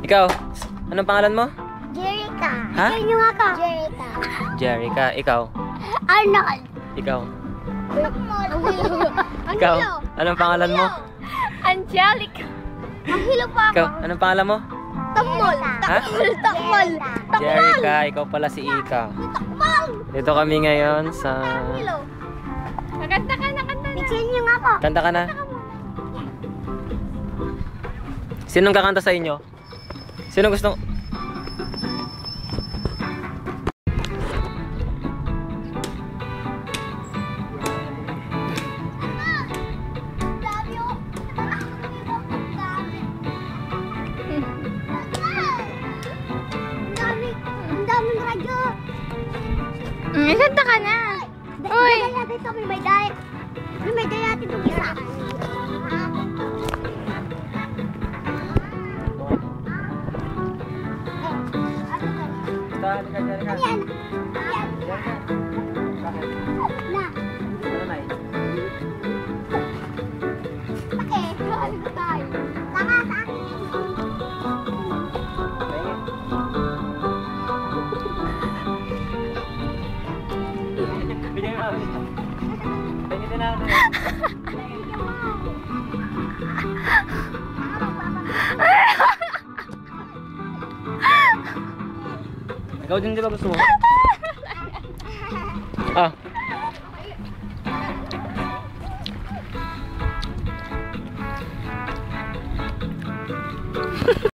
Ikaw, anong pangalan mo? Jerica. Ha? Yan yung ako. Jerica. Jerica. Ikaw? Arnold. Ikaw? Ang Ikaw? Anong pangalan mo? Angelica. Ang hilo pa ako. Ikaw? Anong pangalan mo? Takmol. Ha? Takmol. Jerica. Ikaw pala si Ika. Takmol. Dito kami ngayon sa... Hilo. Kanta ka na, kanta na. Picture niyo nga po. Kanta ka na? Sinong kakanta sa inyo? Sino gusto? Ang daming radyo. Kanta ka na. Uy. Dito may medaya. May medaya natin itong isa. Halika, Jerica. Yan. Jerica. Bakit? Na. Ano na Okay. Ano ba tayo? Saka sa akin. Bigyan mo namin. Tingin din natin. Ikaw din di ba gusto mo? Ah.